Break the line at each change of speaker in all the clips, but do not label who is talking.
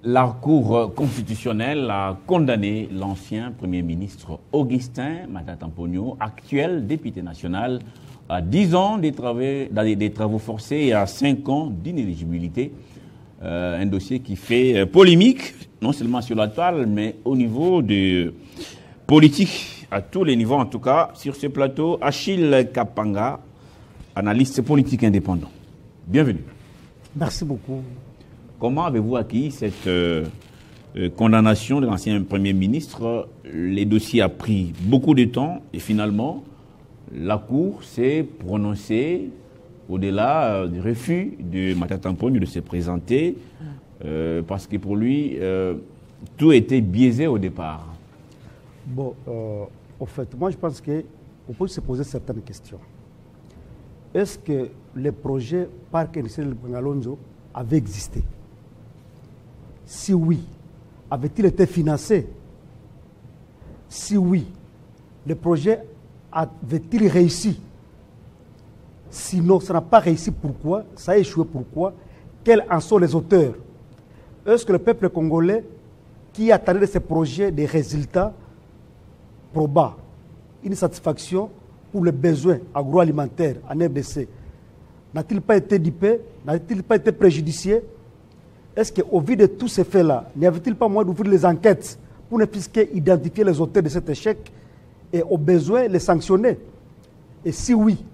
La Cour constitutionnelle a condamné l'ancien Premier ministre Augustin Matata Ponyo, actuel député national, à 10 ans des travaux forcés et à 5 ans d'inéligibilité. Un dossier qui fait polémique, non seulement sur la toile, mais au niveau de politique, à tous les niveaux en tout cas. Sur ce plateau, Achille Kapanga, analyste politique indépendant. Bienvenue.
Merci beaucoup.
Comment avez-vous acquis cette condamnation de l'ancien Premier ministre? Les dossiers ont pris beaucoup de temps et finalement, la Cour s'est prononcée au-delà du refus de Matata Ponyo de se présenter parce que pour lui, tout était biaisé au départ.
Bon, au fait, moi je pense qu'on peut se poser certaines questions. Est-ce que les projets Parc industriel Bangalonzo avaient existé? Si oui, avait-il été financé? Si oui, le projet avait-il réussi? Sinon, ça n'a pas réussi, pourquoi? Ça a échoué, pourquoi? Quels en sont les auteurs? Est-ce que le peuple congolais, qui attendait de ces projets des résultats probants, une satisfaction pour les besoins agroalimentaires en RDC, n'a-t-il pas été dupé? N'a-t-il pas été préjudicié? Est-ce qu'au vu de tous ces faits-là, n'y avait-il pas moyen d'ouvrir les enquêtes pour ne plus qu'identifier les auteurs de cet échec et au besoin les sanctionner? Et si oui,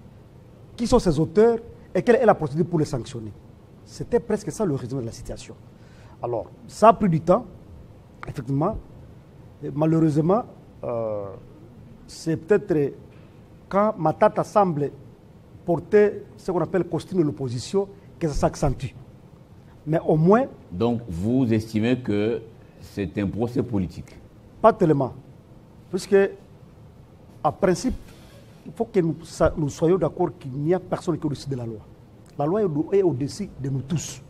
qui sont ces auteurs et quelle est la procédure pour les sanctionner? C'était presque ça le résumé de la situation. Alors, ça a pris du temps, effectivement. Et malheureusement, c'est peut-être quand Matata semble porter ce qu'on appelle costume de l'opposition que ça s'accentue. Mais au moins...
Donc, vous estimez que c'est un procès politique?
Pas tellement. Puisque, à principe, il faut que nous soyons d'accord qu'il n'y a personne qui est au-dessus de la loi. La loi est au-dessus de nous tous.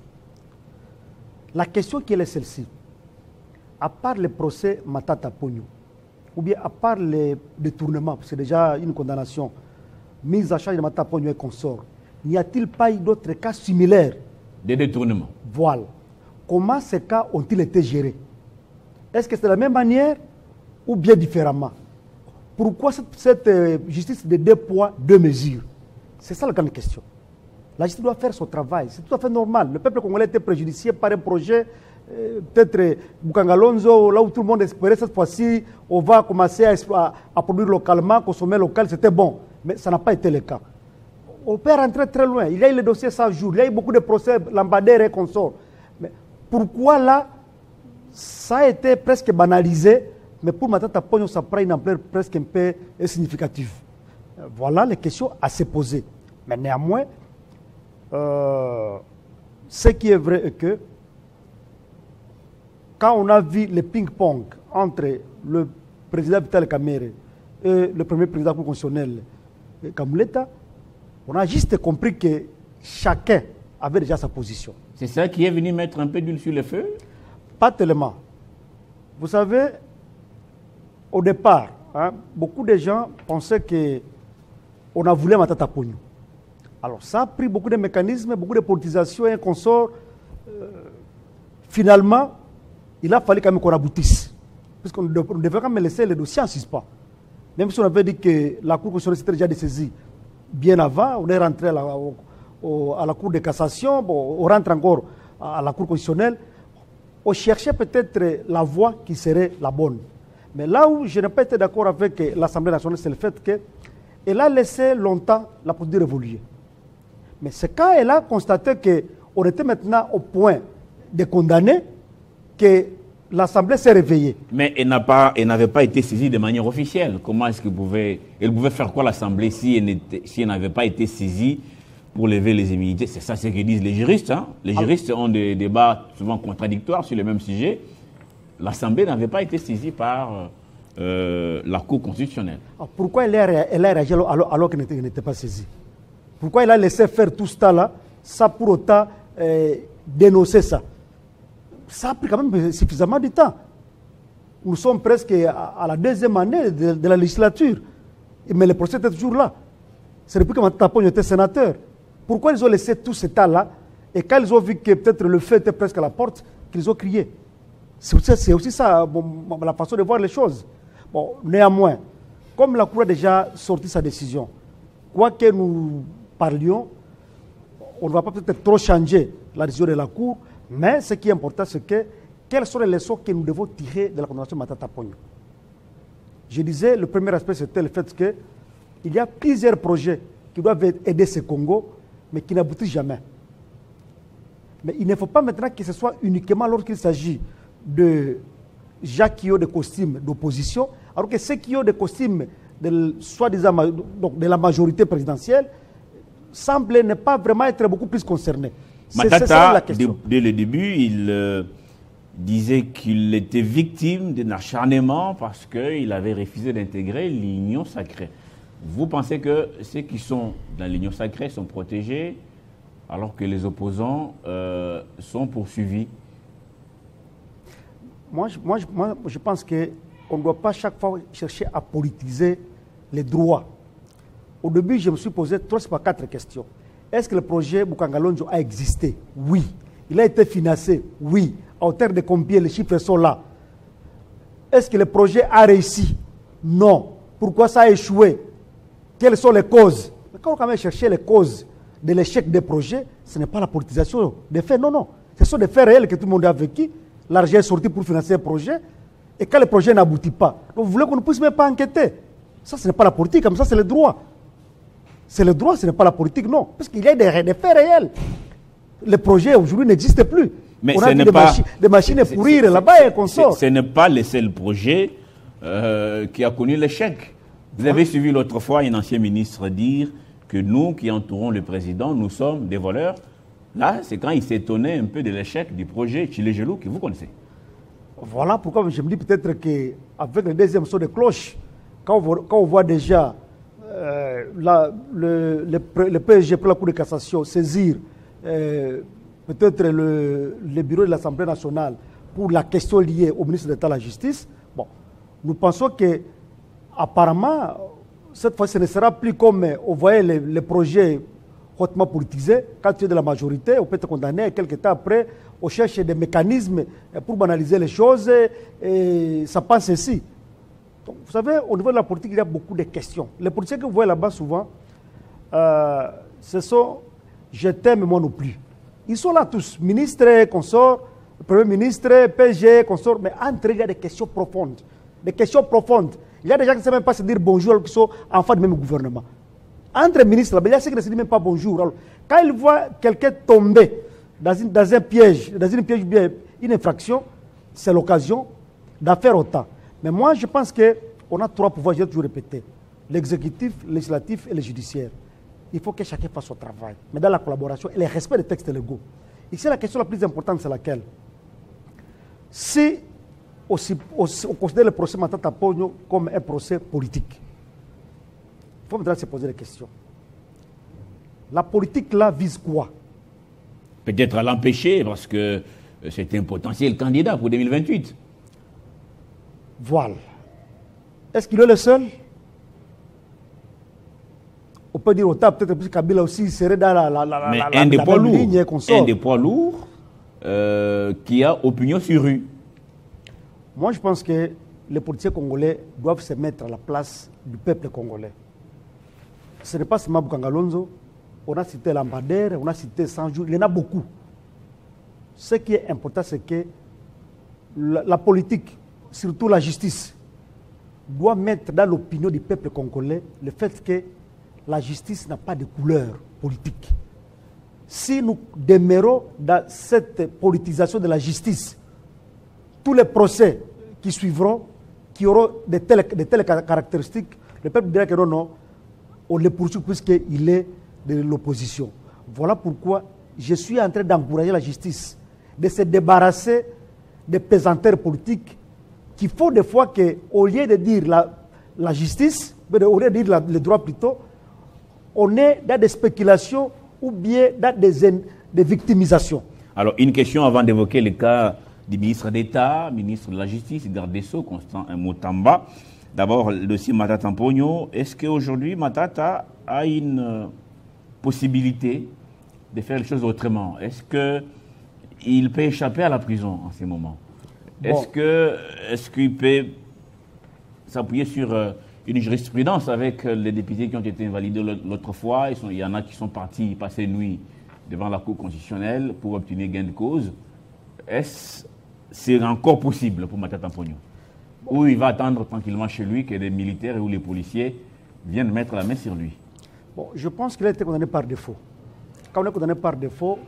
La question qui est celle-ci, à part le procès Matata Ponyo, ou bien à part les détournements, c'est déjà une condamnation, mise à charge de Matata Ponyo et consort, n'y a-t-il pas eu d'autres cas similaires?
Des détournements.
Voilà. Comment ces cas ont-ils été gérés? Est-ce que c'est de la même manière ou bien différemment? Pourquoi cette justice de 2 poids, 2 mesures? C'est ça la grande question. La justice doit faire son travail. C'est tout à fait normal. Le peuple congolais était préjudicié par un projet, peut-être Bukangalonzo, là où tout le monde espérait cette fois-ci, on va commencer à produire localement, consommer local, c'était bon. Mais ça n'a pas été le cas. On peut rentrer très loin. Il y a eu les dossiers 100 jours, il y a eu beaucoup de procès, Lambadère et consorts. Mais pourquoi là, ça a été presque banalisé, mais pour Matata Ponyo, ça prend une ampleur presque un peu significative. Voilà les questions à se poser. Mais néanmoins, ce qui est vrai est que quand on a vu le ping-pong entre le président Vital Kamerhe et le premier président constitutionnel Kamuleta, on a juste compris que chacun avait déjà sa position.
C'est ça qui est venu mettre un peu d'huile sur le feu?
Pas tellement. Vous savez, au départ, beaucoup de gens pensaient qu'on a voulu Matata Ponyo. Alors ça a pris beaucoup de mécanismes, beaucoup de politisation et un consort. Finalement, il a fallu quand même qu'on aboutisse. Puisqu'on devait quand même laisser les dossiers en suspens. Même si on avait dit que la Cour constitutionnelle s'était déjà dessaisie bien avant, on est rentré à la Cour de cassation, bon, on rentre encore à la Cour constitutionnelle. On cherchait peut-être la voie qui serait la bonne. Mais là où je n'ai pas été d'accord avec l'Assemblée nationale, c'est le fait qu'elle a laissé longtemps la procédure évoluer. Mais c'est quand elle a constaté qu'on était maintenant au point de condamner que l'Assemblée s'est réveillée.
Mais elle n'avait pas été saisie de manière officielle. Comment est-ce qu'elle pouvait faire quoi l'Assemblée si elle n'avait pas été saisie pour lever les immunités? C'est ça ce que disent les juristes. Les juristes ont des débats souvent contradictoires sur le même sujet. L'Assemblée n'avait pas été saisie par la Cour constitutionnelle.
Pourquoi elle a réagi alors qu'elle n'était pas saisie? Pourquoi elle a laissé faire tout ça là, sans pour autant dénoncer ça? Ça a pris quand même suffisamment de temps. Nous sommes presque à la 2e année de la législature. Mais le procès est toujours là. C'est depuis que Matata Ponyo était sénateur. Pourquoi ils ont laissé tout ce temps-là? Et quand ils ont vu que peut-être le feu était presque à la porte, qu'ils ont crié. C'est aussi ça, la façon de voir les choses. Bon, néanmoins, comme la Cour a déjà sorti sa décision, quoi que nous parlions, on ne va pas peut-être trop changer la décision de la Cour, mais ce qui est important, c'est que quelles sont les leçons que nous devons tirer de la condamnation de Matata Ponyo. Je disais, le premier aspect, c'était le fait qu'il y a plusieurs projets qui doivent aider ce Congo, mais qui n'aboutissent jamais. Mais il ne faut pas maintenant que ce soit uniquement lorsqu'il s'agit de gens qui ont des costumes d'opposition, alors que ceux qui ont des costumes de, soi-disant, donc de la majorité présidentielle semblent ne pas vraiment être beaucoup plus concernés.
Matata, dès le début, il disait qu'il était victime d'un acharnement parce qu'il avait refusé d'intégrer l'Union sacrée. Vous pensez que ceux qui sont dans l'Union sacrée sont protégés alors que les opposants sont poursuivis? Moi,
je pense qu'on ne doit pas chaque fois chercher à politiser les droits. Au début, je me suis posé 3 ou 4 questions. Est-ce que le projet Bukangalonzo a existé? Oui. Il a été financé? Oui. À hauteur de combien? Les chiffres sont là. Est-ce que le projet a réussi? Non. Pourquoi ça a échoué? Quelles sont les causes? Mais quand on va chercher les causes de l'échec des projets, ce n'est pas la politisation des faits, non, non. Ce sont des faits réels que tout le monde a vécu. L'argent est sorti pour financer un projet. Et quand le projet n'aboutit pas, donc vous voulez qu'on ne puisse même pas enquêter? Ça, ce n'est pas la politique, comme ça, c'est le droit. C'est le droit, ce n'est pas la politique, non. Parce qu'il y a des faits réels. Le projet aujourd'hui n'existe plus.
Mais
on a des machines à pourrir là-bas et qu'on sort.
Ce n'est pas le seul projet qui a connu l'échec. Vous avez suivi l'autre fois un ancien ministre dire que nous qui entourons le président, nous sommes des voleurs. Là, c'est quand il s'étonnait un peu de l'échec du projet Tshilé-Gelou que vous connaissez.
Voilà pourquoi je me dis peut-être qu'avec le deuxième saut de cloche, quand on voit déjà le PSG pour la Cour de cassation saisir peut-être le bureau de l'Assemblée nationale pour la question liée au ministre d'État de la Justice, bon, nous pensons que apparemment, cette fois, ce ne sera plus comme on voyait les projets hautement politisés. Quand tu es de la majorité, on peut te condamner et quelques temps après, on cherche des mécanismes pour banaliser les choses et ça passe ainsi. Donc, vous savez, au niveau de la politique, il y a beaucoup de questions. Les politiciens que vous voyez là-bas souvent, ce sont « je t'aime, moi non plus ». Ils sont là tous, ministres, consorts, premier ministre, PG, consorts, mais entre eux, il y a des questions profondes. Des questions profondes. Il y a des gens qui ne savent même pas se dire bonjour alors qu'ils sont enfants du même gouvernement. Entre ministres, il y a ceux qui ne se disent même pas bonjour. Alors, quand ils voient quelqu'un tomber dans un piège, bien une infraction, c'est l'occasion d'en faire autant. Mais moi, je pense qu'on a 3 pouvoirs, j'ai toujours répété. L'exécutif, le législatif et le judiciaire. Il faut que chacun fasse son travail. Mais dans la collaboration et le respect des textes légaux. Ici, la question la plus importante, c'est laquelle? Si on considère le procès Matata Ponyo comme un procès politique, il faut maintenant se poser la question. La politique, là, vise quoi?
Peut-être à l'empêcher, parce que c'est un potentiel candidat pour 2028.
Voilà. Est-ce qu'il est le seul? On peut dire autant, peut-être que Kabila aussi serait dans la ligne qu'on sort.
Un des poids lourds qui a opinion sur rue.
Moi, je pense que les politiciens congolais doivent se mettre à la place du peuple congolais. Ce n'est pas seulement Bukangalonzo. On a cité Lambadère, on a cité Sanjou, il y en a beaucoup. Ce qui est important, c'est que la politique, surtout la justice, doit mettre dans l'opinion du peuple congolais le fait que la justice n'a pas de couleur politique. Si nous demeurons dans cette politisation de la justice, tous les procès qui suivront, qui auront de telles caractéristiques, le peuple dira que non, non, on les poursuit puisqu'il est de l'opposition. Voilà pourquoi je suis en train d'encourager la justice, de se débarrasser des pesanteurs politiques qui font des fois qu'au lieu de dire la justice, au lieu de dire le droit plutôt, on est dans des spéculations ou bien dans des victimisations.
Alors, une question avant d'évoquer le cas du ministre d'État, ministre de la Justice, garde des Sceaux, Constant Mutamba. D'abord, le dossier Matata Ponyo. Est-ce qu'aujourd'hui, Matata a une possibilité de faire les choses autrement? Est-ce qu'il peut échapper à la prison en ce moment? Est-ce qu'il peut s'appuyer sur une jurisprudence avec les députés qui ont été invalidés l'autre fois? Il y en a qui sont partis passer nuit devant la Cour constitutionnelle pour obtenir gain de cause. Est-ce c'est encore possible pour Matata Ponyo? Ou il va attendre tranquillement chez lui que les militaires ou les policiers viennent mettre la main sur lui?
Bon, je pense qu'il a été condamné par défaut. Quand on est condamné par défaut,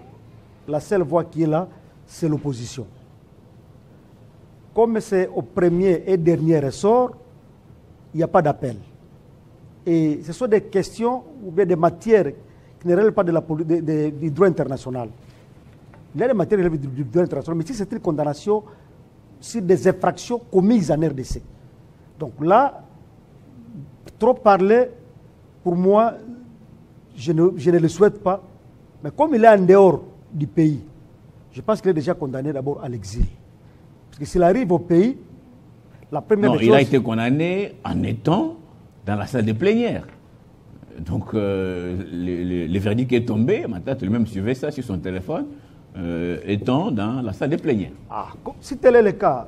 la seule voie qui est là, c'est l'opposition. Comme c'est au premier et dernier ressort, il n'y a pas d'appel. Et ce sont des questions ou bien des matières qui ne relèvent pas du droit international. Il y a des matières qui relèvent du droit international, mais si c'est une condamnation sur des infractions commises en RDC. Donc là, trop parler, pour moi, je ne le souhaite pas. Mais comme il est en dehors du pays, je pense qu'il est déjà condamné d'abord à l'exil. Parce que s'il arrive au pays, la première
chose...
Non,
il a été condamné en étant dans la salle de plénière. Donc, le verdict est tombé. Maintenant, lui-même suivait ça sur son téléphone, étant dans la salle de plénière.
Ah, si tel est le cas,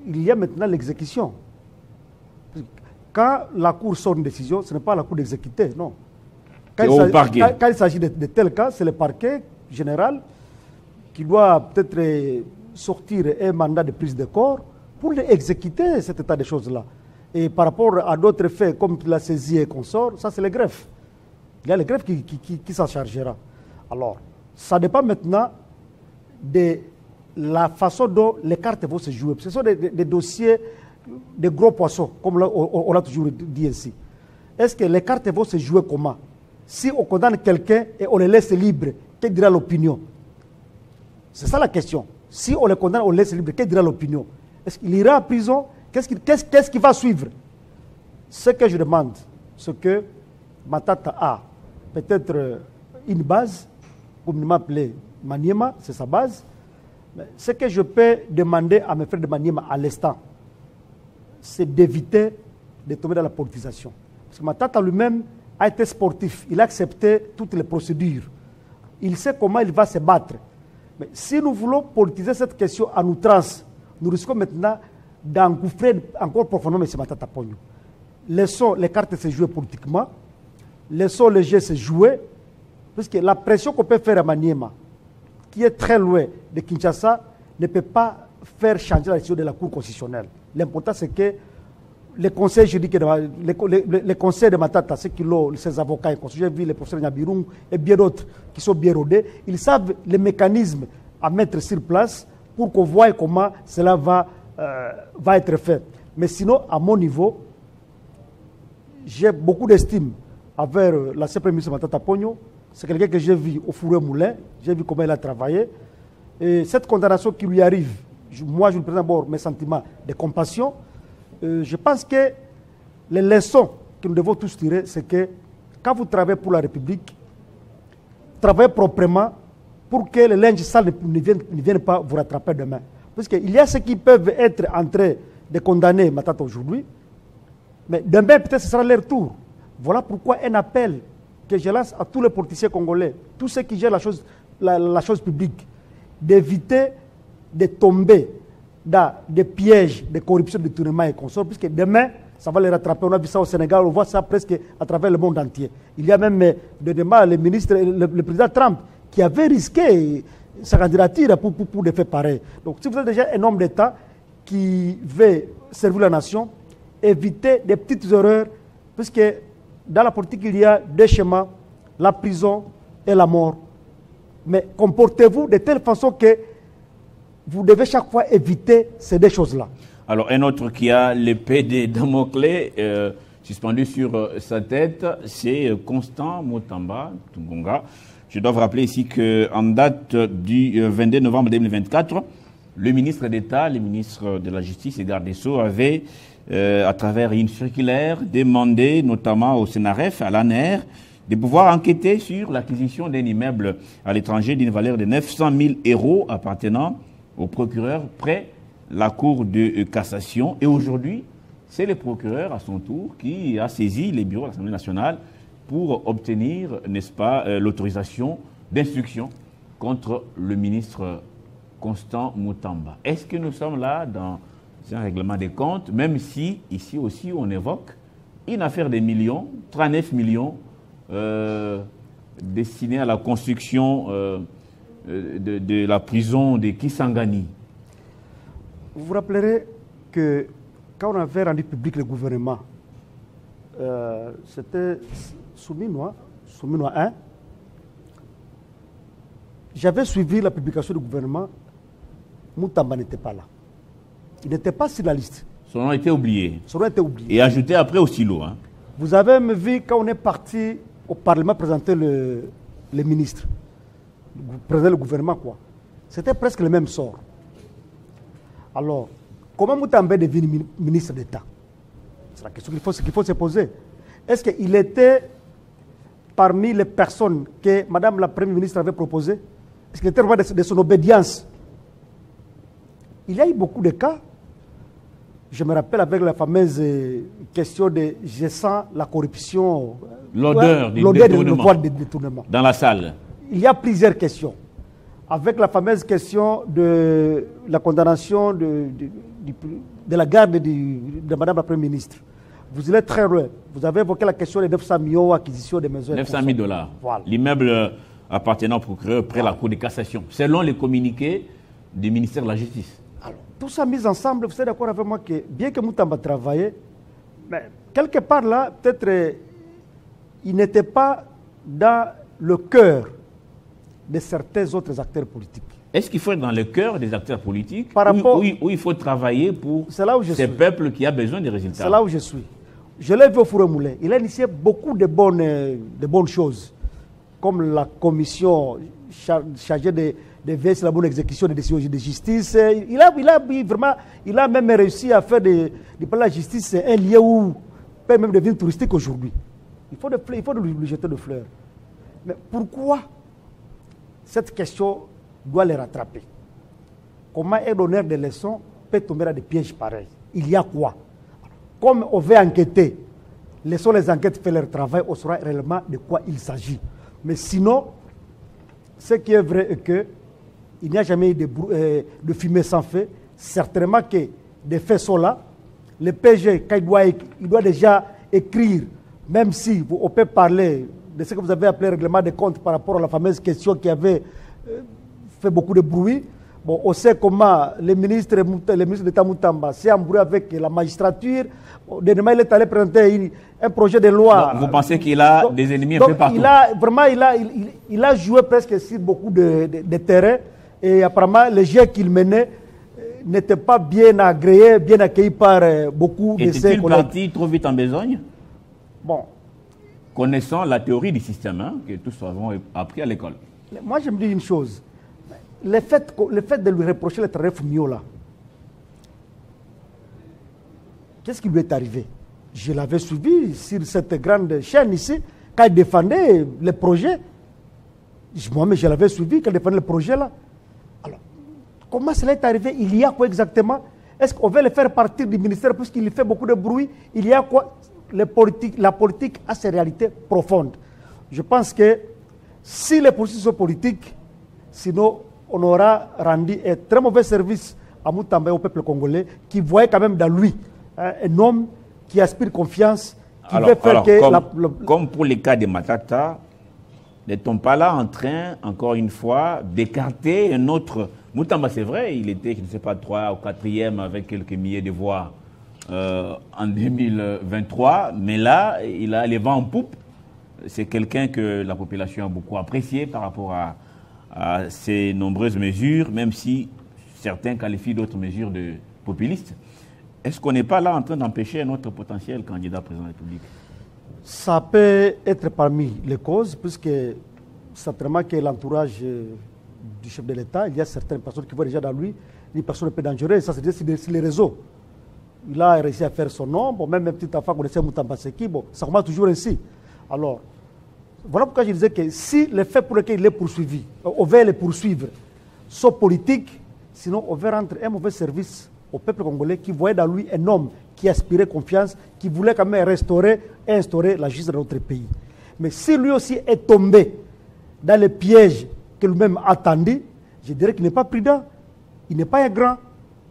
il y a maintenant l'exécution. Quand la Cour sort une décision, ce n'est pas la Cour d'exécuter, non. Quand il s'agit de tel cas, c'est le parquet général qui doit peut-être sortir un mandat de prise de corps pour exécuter cet état de choses-là. Et par rapport à d'autres faits, comme la saisie et consort, ça c'est le greffe. Il y a le greffe qui s'en chargera. Alors, ça dépend maintenant de la façon dont les cartes vont se jouer. Ce sont des dossiers, des gros poissons, comme on l'a toujours dit ici. Est-ce que les cartes vont se jouer comment? Si on condamne quelqu'un et on les laisse libres, que dira l'opinion? C'est ça la question. Si on les condamne, on les laisse libres, que dira l'opinion? Est-ce qu'il ira en prison? Qu'est-ce qui va suivre? Ce que je demande, c'est que Matata a peut-être une base, comme il m'a appelé Maniema, c'est sa base. Mais ce que je peux demander à mes frères de Maniema à l'instant, c'est d'éviter de tomber dans la politisation. Parce que Matata lui-même a été sportif, il a accepté toutes les procédures. Il sait comment il va se battre. Mais si nous voulons politiser cette question en outrance, nous risquons maintenant d'engouffrer encore profondément M. Matata Ponyo. Laissons les cartes se jouer politiquement, laissons les jeux se jouer, parce que la pression qu'on peut faire à Maniema, qui est très loin de Kinshasa, ne peut pas faire changer la décision de la Cour constitutionnelle. L'important, c'est que les conseils juridiques, les conseils de Matata, ceux qui l'ont, ses avocats et conseillers, j'ai vu les professeurs Nyabiroum et bien d'autres qui sont bien rodés, ils savent les mécanismes à mettre sur place pour qu'on voie comment cela va être fait. Mais sinon, à mon niveau, j'ai beaucoup d'estime envers l'ancien Premier ministre Matata Ponyo. C'est quelqu'un que j'ai vu au four et moulin, j'ai vu comment il a travaillé. Et cette condamnation qui lui arrive, moi je lui présente d'abord mes sentiments de compassion. Je pense que les leçons que nous devons tous tirer, c'est que quand vous travaillez pour la République, travaillez proprement pour que les linges sales ne viennent pas vous rattraper demain. Parce qu'il y a ceux qui peuvent être en train de condamner Matata aujourd'hui, mais demain peut-être ce sera leur tour. Voilà pourquoi un appel que je lance à tous les politiciens congolais, tous ceux qui gèrent la chose publique, d'éviter de tomber dans des pièges de corruption, de détournement et consorts, puisque demain, ça va les rattraper. On a vu ça au Sénégal, on voit ça presque à travers le monde entier. Il y a même demain le ministre, le président Trump, qui avait risqué sa candidature pour des faits pareils. Donc, si vous êtes déjà un homme d'État qui veut servir la nation, évitez des petites erreurs, puisque dans la politique, il y a deux schémas, la prison et la mort. Mais comportez-vous de telle façon que vous devez chaque fois éviter ces deux choses-là.
Alors, un autre qui a l'épée de Damoclès suspendue sur sa tête, c'est Constant Mutamba Tungonga. Je dois vous rappeler ici qu'en date du 22 novembre 2024, le ministre d'État, le ministre de la Justice et garde des Sceaux avait, à travers une circulaire, demandé notamment au Sénaref, à l'ANER, de pouvoir enquêter sur l'acquisition d'un immeuble à l'étranger d'une valeur de 900 000 € appartenant au procureur près la Cour de cassation. Et aujourd'hui, c'est le procureur à son tour qui a saisi les bureaux de l'Assemblée nationale pour obtenir, n'est-ce pas, l'autorisation d'instruction contre le ministre Constant Moutamba. Est-ce que nous sommes là dans un règlement des comptes, même si ici aussi on évoque une affaire de millions, 39 millions destinés à la construction de la prison de Kisangani?
Vous vous rappellerez que quand on avait rendu public le gouvernement, c'était Souminois 1, j'avais suivi la publication du gouvernement, Moutamba n'était pas là. Il n'était pas sur la liste.
Son nom a été oublié.
Son nom a été oublié.
Et ajouté après au silo. Hein.
Vous avez même vu quand on est parti au Parlement présenter les ministres, présenter le gouvernement, quoi. C'était presque le même sort. Alors, comment Moutamba est devenu ministre d'État? C'est la question qu'il faut se poser. Est-ce qu'il était parmi les personnes que Madame la Première ministre avait proposées? Est-ce qu'il était vraiment de son obédience? Il y a eu beaucoup de cas. Je me rappelle avec la fameuse question de « je sens la corruption »,
l'odeur du détournement dans la salle.
Il y a plusieurs questions. Avec la fameuse question de la condamnation de la garde de Madame la Première ministre. Vous allez très loin. Vous avez évoqué la question des 900 millions d'acquisition des maisons.
900 000 $. Voilà. L'immeuble appartenant au procureur près la Cour de cassation, selon les communiqués du ministère de la Justice.
Alors, tout ça mis ensemble, vous êtes d'accord avec moi que bien que Moutamba travaillait, mais quelque part là, peut-être il n'était pas dans le cœur de certains autres acteurs politiques.
Est-ce qu'il faut être dans le cœur des acteurs politiques où il faut travailler pour ces peuples qui ont besoin de résultats?
C'est là où je suis. Je l'ai vu au Four et Moulin. Il a initié beaucoup de bonnes choses, comme la commission chargée de veiller sur la bonne exécution des décisions de justice. Il a même réussi à faire de la justice un lieu où peut même devenir touristique aujourd'hui. Il faut lui jeter de fleurs. Mais pourquoi cette question doit les rattraper? Comment un donneur de leçons peut tomber dans des pièges pareils? Il y a quoi? Comme on veut enquêter, laissons les enquêtes faire leur travail, on saura réellement de quoi il s'agit. Mais sinon, ce qui est vrai est qu'il n'y a jamais eu de fumée sans feu. Certainement que des faits sont là. Le PG, quand il doit déjà écrire, même si on peut parler de ce que vous avez appelé règlement des comptes par rapport à la fameuse question qui avait fait beaucoup de bruit. Bon, on sait comment le ministre d'État Moutamba s'est embrouillé avec la magistrature. Dernièrement, il est allé présenter un projet de loi.
Donc, vous pensez qu'il a des ennemis un peu partout?
Il a joué presque sur beaucoup de terrains. Et apparemment, les jeux qu'il menait n'étaient pas bien agréés, bien accueillis par beaucoup de ses collègues.
Est-il parti trop vite en besogne?
Bon.
Connaissant la théorie du système que tous avons appris à l'école.
Moi, je me dis une chose. Le fait de lui reprocher le travail Fumio là, qu'est-ce qui lui est arrivé? Je l'avais suivi sur cette grande chaîne ici, quand il défendait les projets. Moi-même, je l'avais suivi quand il défendait les projets là. Alors, comment cela est arrivé? Il y a quoi exactement? Est-ce qu'on veut le faire partir du ministère puisqu'il fait beaucoup de bruit? Il y a quoi? La politique a ses réalités profondes. Je pense que si les politiciens sont politiques, sinon on aura rendu un très mauvais service à Moutamba et au peuple congolais qui voyait quand même dans lui un homme qui aspire confiance, qui veut faire
comme pour les cas de Matata, n'est-on pas là en train, encore une fois, d'écarter un autre... Moutamba, c'est vrai, il était, je ne sais pas, 3 ou 4e avec quelques milliers de voix en 2023, mais là, il a les vents en poupe. C'est quelqu'un que la population a beaucoup apprécié par rapport à ces nombreuses mesures, même si certains qualifient d'autres mesures de populistes. Est-ce qu'on n'est pas là en train d'empêcher notre potentiel candidat président de la République? Ça
peut être parmi les causes, puisque certainement que l'entourage du chef de l'État, il y a certaines personnes qui voient déjà dans lui une personne un peu dangereuse. Ça, c'est sur les réseaux. Il a réussi à faire son nom. Bon, même un petit enfant connaissait Moutamba Seki. Bon, ça commence toujours ainsi. Alors, voilà pourquoi je disais que si les faits pour lesquels il est poursuivi, on veut les poursuivre, sont politiques, sinon on veut rendre un mauvais service au peuple congolais qui voyait dans lui un homme qui aspirait confiance, qui voulait quand même restaurer et instaurer la justice dans notre pays. Mais si lui aussi est tombé dans les pièges que lui-même attendait, je dirais qu'il n'est pas prudent. il n'est pas un grand.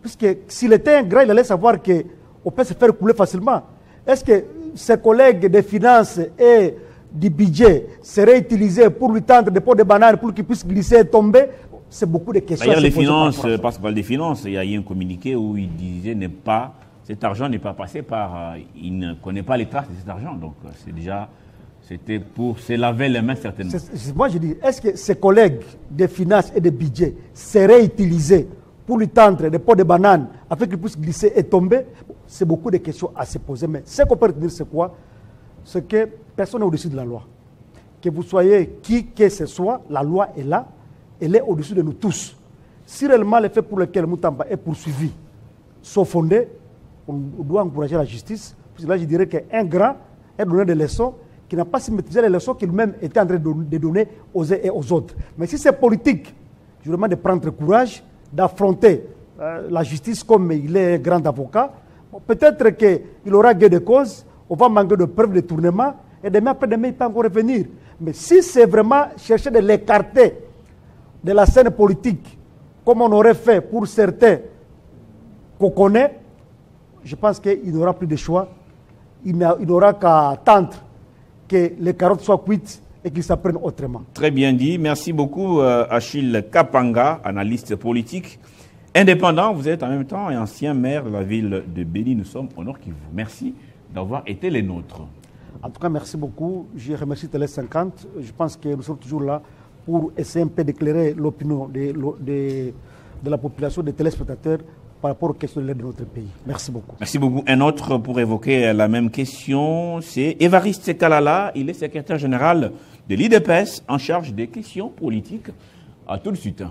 Puisque s'il était un grand, il allait savoir qu'on peut se faire couler facilement. Est-ce que ses collègues des finances et du budget seraient utilisés pour lui tendre des pots de banane pour qu'il puisse glisser et tomber? C'est beaucoup de questions.
D'ailleurs, les finances, parce que les finances, il y a eu un communiqué où il disait cet argent n'est pas passé par... il ne connaît pas les traces de cet argent. Donc, c'était pour se laver les mains, certainement.
Moi, je dis, est-ce que ses collègues des finances et des budgets seraient utilisés pour lui tendre des pots de banane afin qu'il puisse glisser et tomber? C'est beaucoup de questions à se poser. Mais ce qu'on peut retenir, c'est quoi? C'est que personne n'est au-dessus de la loi. Que vous soyez qui que ce soit, la loi est là. Elle est au-dessus de nous tous. Si réellement les faits pour lesquels Moutamba est poursuivi sont fondés, on doit encourager la justice. Parce que là, je dirais qu'un grand est donné des leçons qui n'a pas si maîtrisé les leçons qu'il même était en train de donner aux uns et aux autres. Mais si c'est politique, je demande de prendre courage, d'affronter la justice comme il est un grand avocat. Peut-être qu'il aura gain de cause, on va manquer de preuves de tournement, et demain après-demain, il peut encore revenir. Mais si c'est vraiment chercher de l'écarter de la scène politique, comme on aurait fait pour certains qu'on connaît, je pense qu'il n'aura plus de choix. Il n'aura qu'à attendre que les carottes soient cuites et qu'ils s'apprennent autrement.
Très bien dit. Merci beaucoup, Achille Kapanga, analyste politique indépendant. Vous êtes en même temps ancien maire de la ville de Béni. Nous sommes au Nord Kivu. Merci d'avoir été les nôtres.
En tout cas, merci beaucoup. Je remercie Télé 50. Je pense que nous sommes toujours là pour essayer un peu d'éclairer l'opinion de la population, des téléspectateurs par rapport aux questions de l'aide de notre pays. Merci beaucoup.
Merci beaucoup. Un autre pour évoquer la même question, c'est Évariste Kalala. Il est secrétaire général de l'IDPS en charge des questions politiques. À tout de suite.